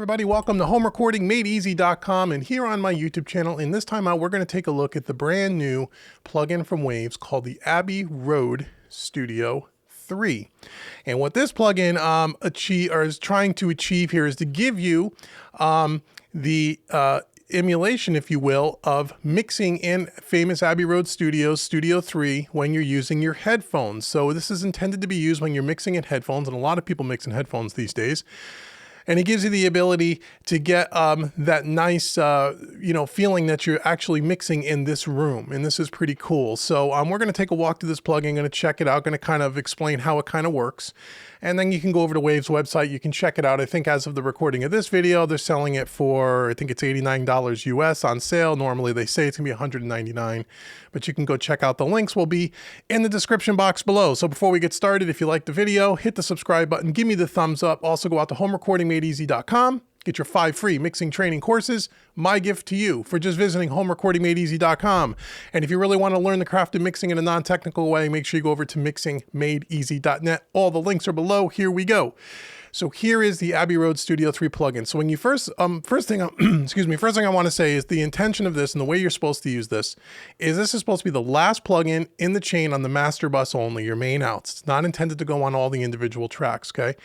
everybody, welcome to homerecordingmadeeasy.com, and here on my YouTube channel, in this time out, we're going to take a look at the brand new plugin from Waves called the Abbey Road Studio 3. And what this plugin is trying to achieve here is to give you the emulation, if you will, of mixing in famous Abbey Road Studios Studio 3 when you're using your headphones. So this is intended to be used when you're mixing in headphones, and a lot of people mix in headphones these days. And it gives you the ability to get that nice, feeling that you're actually mixing in this room. And this is pretty cool. So we're going to take a walk through this plugin, going to check it out, going to kind of explain how it kind of works. And then you can go over to Waves' website. You can check it out. I think as of the recording of this video, they're selling it for, I think it's $89 US on sale. Normally they say it's going to be $199, but you can go check out the links. Will be in the description box below. So before we get started, if you like the video, hit the subscribe button, give me the thumbs up. Also go out to homerecordingmadeeasy.com. Get your 5 free mixing training courses, my gift to you for just visiting homerecordingmadeeasy.com. And if you really want to learn the craft of mixing in a non-technical way, make sure you go over to mixingmadeeasy.net. All the links are below. Here we go. So here is the Abbey Road Studio 3 plugin. So when you first thing I want to say is the intention of this and the way you're supposed to use this is supposed to be the last plugin in the chain on the master bus only, your main outs. It's not intended to go on all the individual tracks, okay?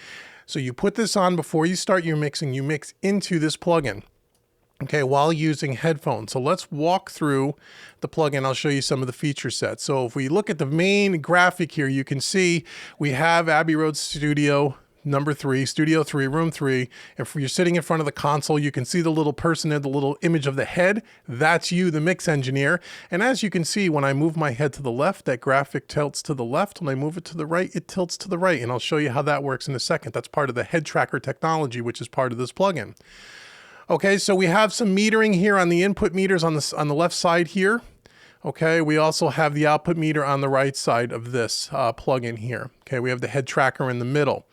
So you put this on before you start your mixing, you mix into this plugin, okay, while using headphones. So let's walk through the plugin. I'll show you some of the feature sets. So if we look at the main graphic here, you can see we have Abbey Road Studio number 3, Studio 3, Room 3. If you're sitting in front of the console, you can see the little person there, the little image of the head. That's you, the mix engineer. And as you can see, when I move my head to the left, that graphic tilts to the left. When I move it to the right, it tilts to the right. And I'll show you how that works in a second. That's part of the head tracker technology, which is part of this plugin. Okay, so we have some metering here on the input meters on the left side here. Okay, we also have the output meter on the right side of this plugin here. Okay, we have the head tracker in the middle.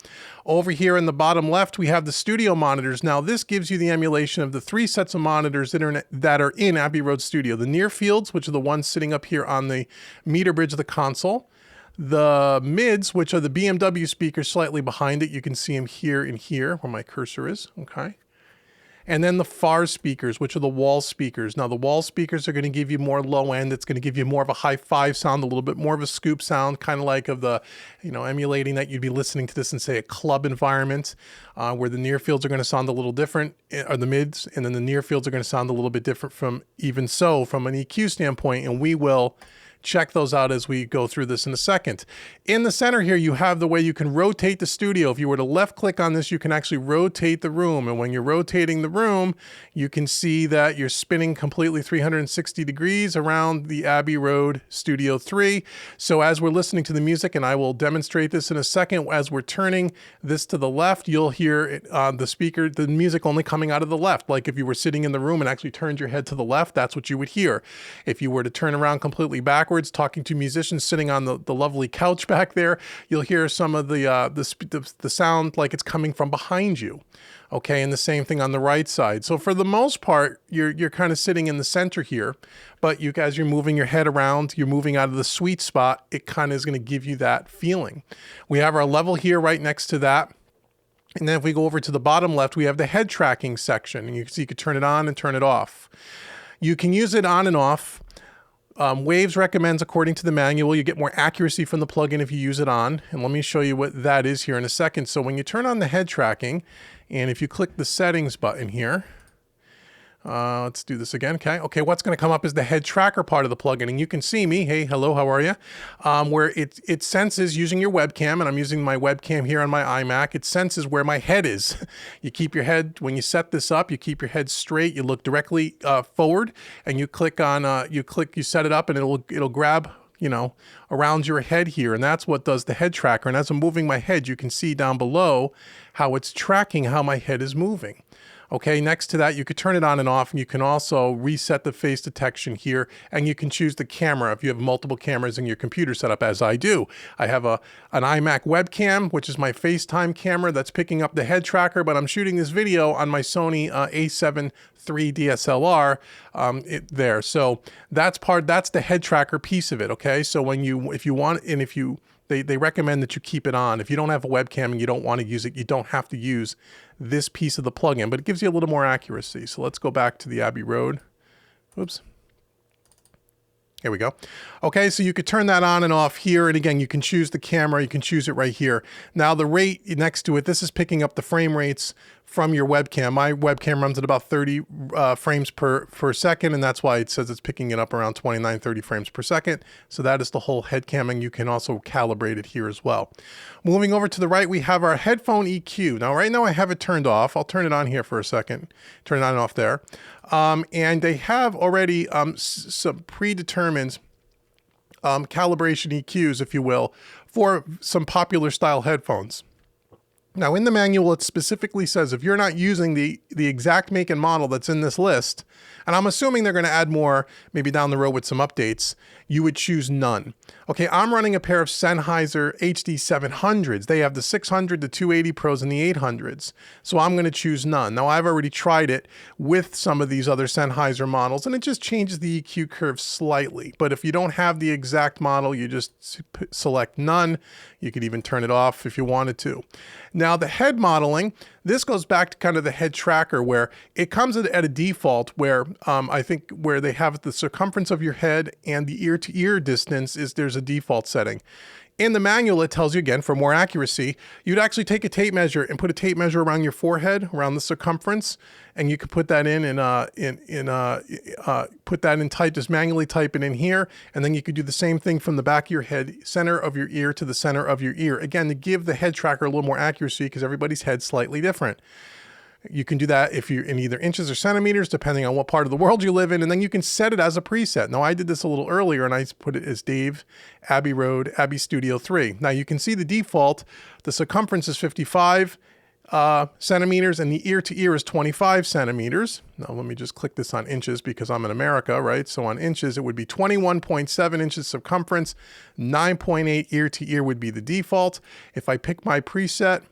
Over here in the bottom left, we have the studio monitors. Now this gives you the emulation of the 3 sets of monitors that are in Abbey Road Studio. The near fields, which are the ones sitting up here on the meter bridge of the console. The mids, which are the BMW speakers slightly behind it. You can see them here and here where my cursor is, okay? And then the far speakers, which are the wall speakers. Now the wall speakers are going to give you more low end. It's going to give you more of a high 5 sound, a little bit more of a scoop sound, kind of like of the, emulating that you'd be listening to this in, say, a club environment, where the near fields are going to sound a little different, or the mids, and then the near fields are going to sound a little bit different from an EQ standpoint, and we will check those out as we go through this in a second. In the center here, you have the way you can rotate the studio. If you were to left click on this, you can actually rotate the room. And when you're rotating the room, you can see that you're spinning completely 360 degrees around the Abbey Road Studio 3. So as we're listening to the music, and I will demonstrate this in a second, as we're turning this to the left, you'll hear the music only coming out of the left. Like if you were sitting in the room and actually turned your head to the left, that's what you would hear. If you were to turn around completely backwards, talking to musicians sitting on the lovely couch back there, you'll hear some of the sound like it's coming from behind you. Okay, and the same thing on the right side. So for the most part, you're kind of sitting in the center here, but you guys, you're moving your head around, you're moving out of the sweet spot, it kind of is going to give you that feeling. We have our level here right next to that. And then if we go over to the bottom left, we have the head tracking section, and you can see you can turn it on and turn it off. You can use it on and off. Waves recommends, according to the manual, you get more accuracy from the plugin if you use it on. And let me show you what that is here in a second. So when you turn on the head tracking, and if you click the settings button here, let's do this again, okay, what's going to come up is the head tracker part of the plugin, and you can see me, hey, hello, how are you, where it senses using your webcam, and I'm using my webcam here on my iMac, it senses where my head is. You keep your head, when you set this up, you keep your head straight, you look directly forward, and you click on, you set it up, and it'll grab, around your head here, and that's what does the head tracker. And as I'm moving my head, you can see down below how it's tracking how my head is moving. Okay, next to that, you could turn it on and off, and you can also reset the face detection here, and you can choose the camera if you have multiple cameras in your computer set up, as I do. I have an iMac webcam, which is my FaceTime camera that's picking up the head tracker, but I'm shooting this video on my Sony a7 3 DSLR there. So that's the head tracker piece of it. Okay. So when if you want, and if you, they recommend that you keep it on. If you don't have a webcam and you don't want to use it, you don't have to use this piece of the plugin, but it gives you a little more accuracy. So let's go back to the Abbey Road. Oops. Here we go. Okay, so you could turn that on and off here. And again, you can choose the camera. You can choose it right here. Now the rate next to it, this is picking up the frame rates from your webcam. My webcam runs at about 30 frames per second, and that's why it says it's picking it up around 29, 30 frames per second. So that is the whole head cam, and you can also calibrate it here as well. Moving over to the right, we have our headphone EQ. Now, right now I have it turned off. I'll turn it on here for a second. Turn it on and off there. And they have already some predetermined calibration EQs, if you will, for some popular style headphones. Now in the manual, it specifically says if you're not using the exact make and model that's in this list, and I'm assuming they're going to add more maybe down the road with some updates, you would choose none. Okay, I'm running a pair of Sennheiser HD 700s. They have the 600, the 280 Pros, and the 800s. So I'm going to choose none. Now I've already tried it with some of these other Sennheiser models, and it just changes the EQ curve slightly. But if you don't have the exact model, you just select none. You could even turn it off if you wanted to. Now the head modeling, this goes back to kind of the head tracker where it comes at a default where I think where they have the circumference of your head and the ear to ear distance there's a default setting. In the manual, it tells you again for more accuracy, you'd actually take a tape measure and put a tape measure around your forehead, around the circumference, and you could put that put that in type, just manually type it in here, and then you could do the same thing from the back of your head, center of your ear to the center of your ear. Again, to give the head tracker a little more accuracy because everybody's head's slightly different. You can do that if you're in either inches or centimeters, depending on what part of the world you live in, and then you can set it as a preset. Now, I did this a little earlier, and I put it as Dave, Abbey Road, Abbey Studio 3. Now, you can see the default, the circumference is 55 centimeters, and the ear to ear is 25 centimeters. Now, let me just click this on inches because I'm in America, right? So on inches, it would be 21.7 inches circumference, 9.8 ear to ear would be the default. If I pick my preset,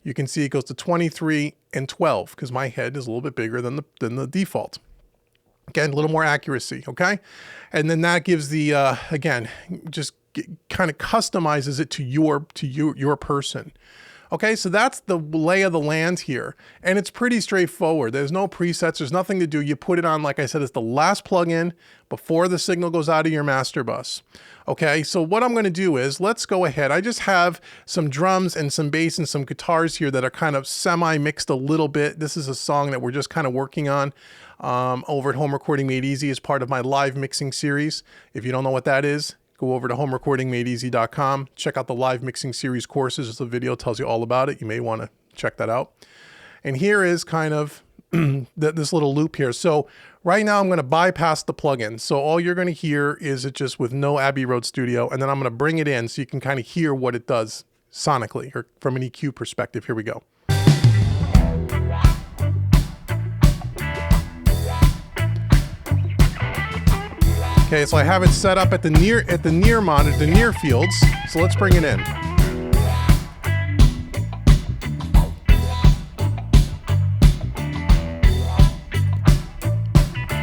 you can see it goes to 23 and 12 because my head is a little bit bigger than the default. Again, a little more accuracy, okay? And then that gives the, again, just kind of customizes it to your person. Okay, so that's the lay of the land here. And it's pretty straightforward. There's no presets, there's nothing to do. You put it on, like I said, it's the last plugin before the signal goes out of your master bus. Okay, so what I'm gonna do is, let's go ahead. I just have some drums and some bass and some guitars here that are kind of semi-mixed a little bit. This is a song that we're just kind of working on over at Home Recording Made Easy as part of my live mixing series. If you don't know what that is, go over to homerecordingmadeeasy.com. Check out the live mixing series courses. The video tells you all about it. You may want to check that out. And here is kind of this little loop here. So right now I'm going to bypass the plugin. So all you're going to hear is it just with no Abbey Road Studio. And then I'm going to bring it in so you can kind of hear what it does sonically or from an EQ perspective. Here we go. Okay, so I have it set up at the near monitor, the near fields. So let's bring it in.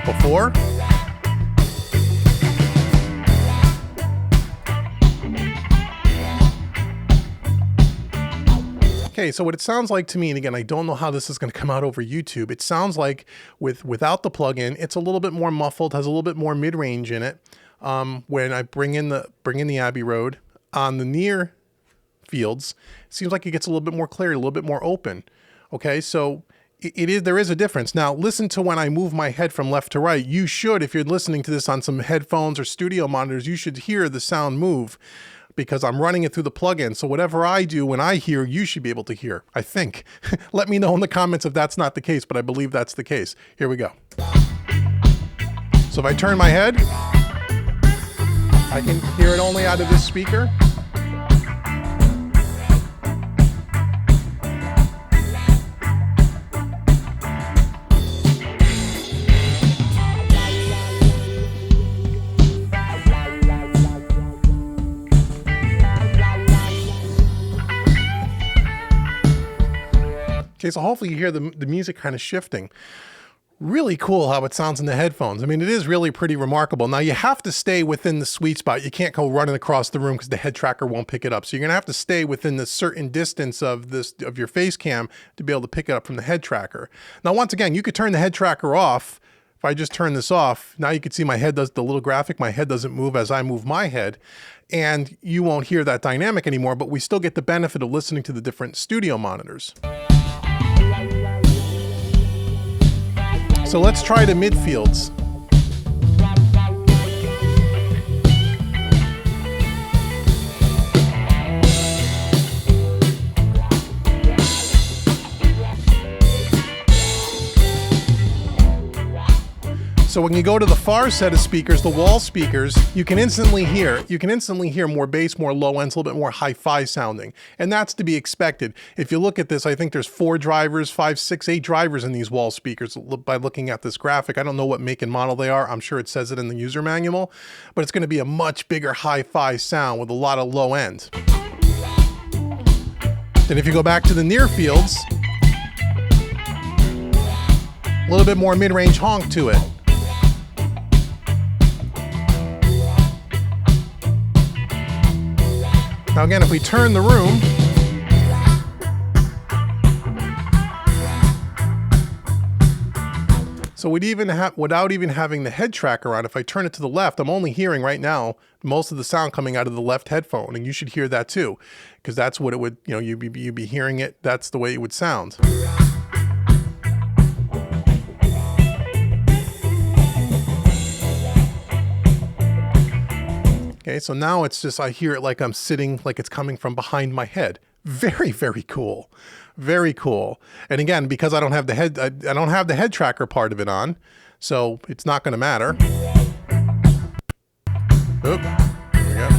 Before. Okay, so what it sounds like to me, and again, I don't know how this is going to come out over YouTube. It sounds like without the plugin, it's a little bit more muffled, has a little bit more mid-range in it. When I bring in the Abbey Road on the near fields, it seems like it gets a little bit more clear, a little bit more open. Okay, so there is a difference. Now, listen to when I move my head from left to right. You should, if you're listening to this on some headphones or studio monitors, you should hear the sound move, because I'm running it through the plugin. So whatever I do when I hear, you should be able to hear, I think. Let me know in the comments if that's not the case, but I believe that's the case. Here we go. So if I turn my head, I can hear it only out of this speaker. Okay, so hopefully you hear the music kind of shifting. Really cool how it sounds in the headphones. I mean, it is really pretty remarkable. Now, you have to stay within the sweet spot. You can't go running across the room because the head tracker won't pick it up. So you're going to have to stay within the certain distance of your face cam to be able to pick it up from the head tracker. Now, once again, you could turn the head tracker off. If I just turn this off, now you can see my head does the little graphic. My head doesn't move as I move my head. And you won't hear that dynamic anymore, but we still get the benefit of listening to the different studio monitors. So let's try the midfields. So when you go to the far set of speakers, the wall speakers, you can instantly hear more bass, more low ends, a little bit more hi-fi sounding. And that's to be expected. If you look at this, I think there's 4 drivers, 5, 6, 8 drivers in these wall speakers by looking at this graphic. I don't know what make and model they are. I'm sure it says it in the user manual, but it's going to be a much bigger hi-fi sound with a lot of low end. Then if you go back to the near fields, a little bit more mid-range honk to it. Now again, if we turn the room, so without even having the head tracker on, if I turn it to the left, I'm only hearing right now most of the sound coming out of the left headphone, and you should hear that too, because that's what it would, you'd be hearing it. That's the way it would sound. Okay, so now it's just, I hear it like I'm sitting, like it's coming from behind my head. Very, very cool. Very cool. And again, because I don't have the head tracker part of it on, so it's not going to matter. Oop, there we go.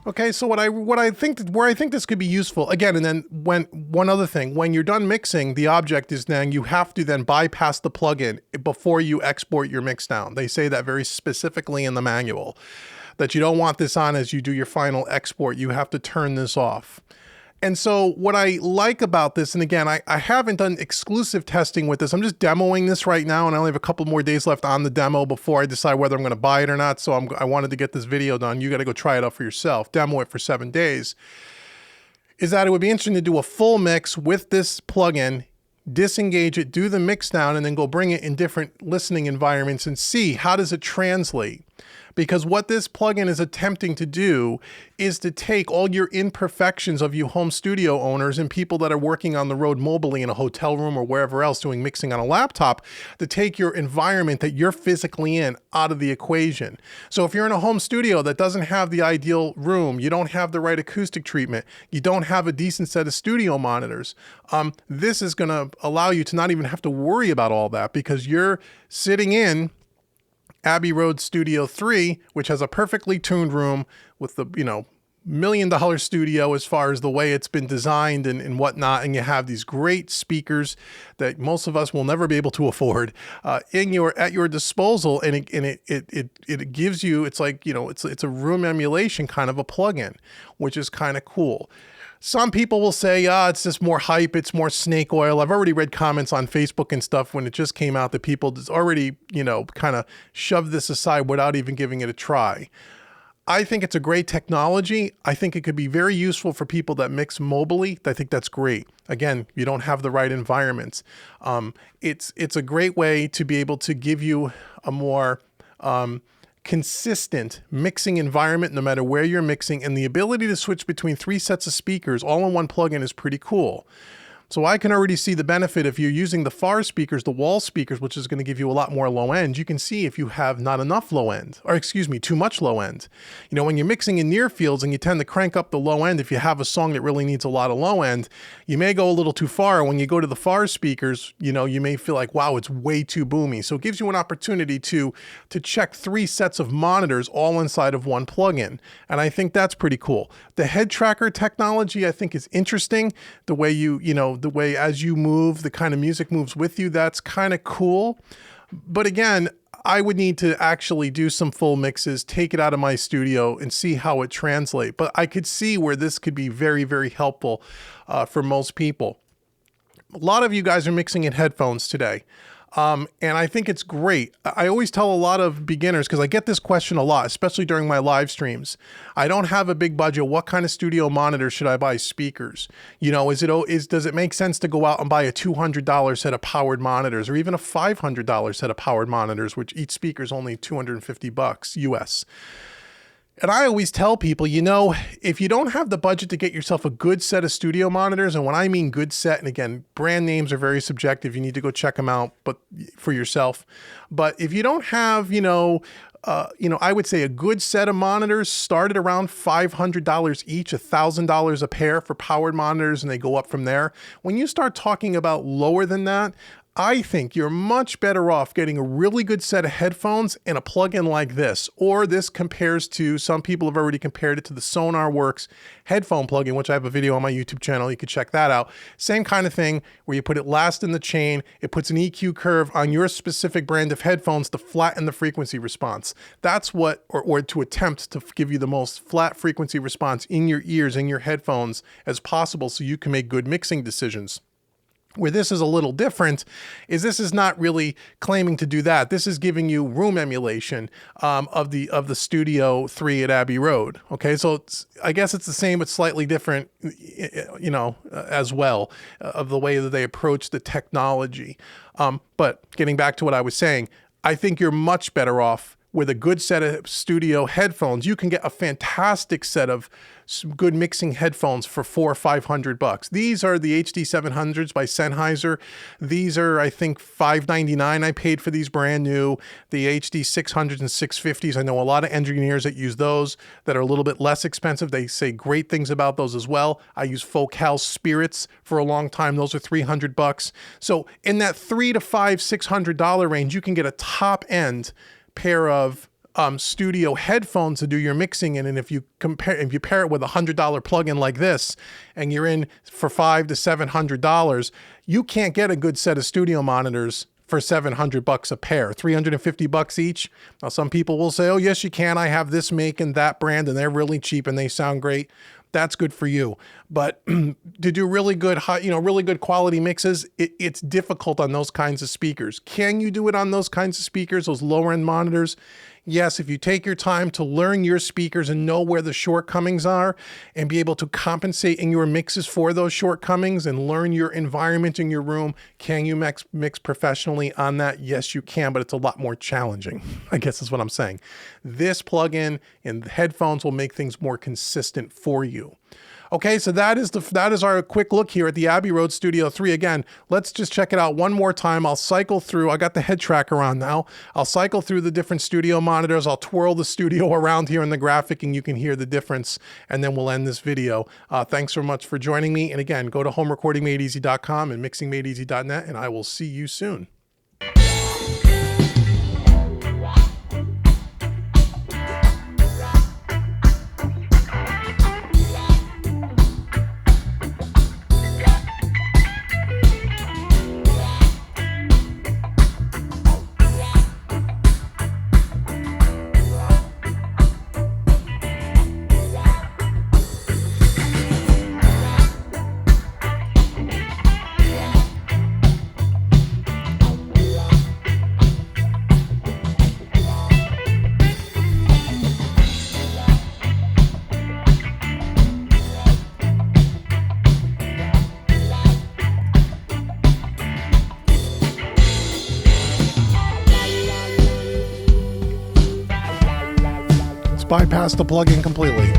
Okay, so where I think this could be useful, again, and then one other thing, when you're done mixing, the object is then you have to then bypass the plugin before you export your mix down. They say that very specifically in the manual, that you don't want this on as you do your final export. You have to turn this off. And so what I like about this, and again, I haven't done exclusive testing with this. I'm just demoing this right now, and I only have a couple more days left on the demo before I decide whether I'm going to buy it or not. So I wanted to get this video done. You got to go try it out for yourself. Demo it for 7 days. Is that it would be interesting to do a full mix with this plugin, disengage it, do the mix down, and then go bring it in different listening environments and see how does it translate. Because what this plugin is attempting to do is to take all your imperfections of you home studio owners and people that are working on the road mobily in a hotel room or wherever else doing mixing on a laptop, to take your environment that you're physically in out of the equation. So if you're in a home studio that doesn't have the ideal room, you don't have the right acoustic treatment, you don't have a decent set of studio monitors, this is going to allow you to not even have to worry about all that, because you're sitting in Abbey Road Studio 3, which has a perfectly tuned room with the, $1 million studio as far as the way it's been designed and whatnot. And you have these great speakers that most of us will never be able to afford at your disposal. And it gives you, it's like, it's a room emulation kind of a plugin, which is kind of cool. Some people will say, it's just more hype, it's more snake oil. I've already read comments on Facebook and stuff when it just came out that people just already, kind of shoved this aside without even giving it a try. I think it's a great technology. I think it could be very useful for people that mix mobily. I think that's great. Again, you don't have the right environments. It's a great way to be able to give you a more consistent mixing environment no matter where you're mixing, and the ability to switch between 3 sets of speakers all in one plugin is pretty cool. So I can already see the benefit if you're using the far speakers, the wall speakers, which is going to give you a lot more low end. You can see if you have not enough low end, or too much low end. When you're mixing in near fields and you tend to crank up the low end, if you have a song that really needs a lot of low end, you may go a little too far. When you go to the far speakers, you may feel like, wow, it's way too boomy. So it gives you an opportunity to check 3 sets of monitors all inside of one plugin. And I think that's pretty cool. The head tracker technology, I think, is interesting. The way the way as you move, the kind of music moves with you. That's kind of cool. But again, I would need to actually do some full mixes, take it out of my studio and see how it translates. But I could see where this could be very, very helpful for most people. A lot of you guys are mixing in headphones today. And I think it's great. I always tell a lot of beginners, because I get this question a lot, especially during my live streams. I don't have a big budget. What kind of studio monitor should I buy? Speakers. You know, does it make sense to go out and buy a $200 set of powered monitors, or even a $500 set of powered monitors, which each speaker is only $250 US? And I always tell people, you know, if you don't have the budget to get yourself a good set of studio monitors, and when I mean good set, and again, brand names are very subjective, you need to go check them out, but for yourself. But if you don't have, I would say a good set of monitors start at around $500 each, $1,000 a pair for powered monitors, and they go up from there. When you start talking about lower than that, I think you're much better off getting a really good set of headphones and a plugin like this. Or this compares to, some people have already compared it to the SonarWorks headphone plugin, which I have a video on my YouTube channel. You could check that out. Same kind of thing where you put it last in the chain. It puts an EQ curve on your specific brand of headphones to flatten the frequency response. That's what, or to attempt to give you the most flat frequency response in your ears, in your headphones as possible, so you can make good mixing decisions. Where this is a little different is this is not really claiming to do that. This is giving you room emulation of the Studio 3 at Abbey Road. Okay, so I guess it's the same but slightly different, as well, of the way that they approach the technology. But getting back to what I was saying, I think you're much better off with a good set of studio headphones. You can get a fantastic set of good mixing headphones for $400 or $500. These are the HD700s by Sennheiser. These are, I think, $599. I paid for these brand new. The HD600s and 650s, I know a lot of engineers that use those that are a little bit less expensive. They say great things about those as well. I use Focal Spirits for a long time. Those are $300. So in that $300 to $600 range, you can get a top end pair of studio headphones to do your mixing in. And if you pair it with a $100 plugin like this, and you're in for $500 to $700, you can't get a good set of studio monitors for $700 a pair, $350 each. Now, some people will say, oh, yes, you can. I have this make and that brand, and they're really cheap and they sound great. That's good for you. But to do really good, really good quality mixes, it's difficult on those kinds of speakers. Can you do it on those kinds of speakers, those lower end monitors? Yes, if you take your time to learn your speakers and know where the shortcomings are and be able to compensate in your mixes for those shortcomings and learn your environment in your room, can you mix professionally on that? Yes, you can, but it's a lot more challenging, I guess is what I'm saying. This plugin and headphones will make things more consistent for you. Okay, so that is our quick look here at the Abbey Road Studio 3. Again, let's just check it out one more time. I'll cycle through. I got the head tracker on now. I'll cycle through the different studio monitors. I'll twirl the studio around here in the graphic and you can hear the difference, and then we'll end this video. Thanks so much for joining me. And again, go to homerecordingmadeeasy.com and mixingmadeeasy.net, and I will see you soon. Bypass the plugin completely.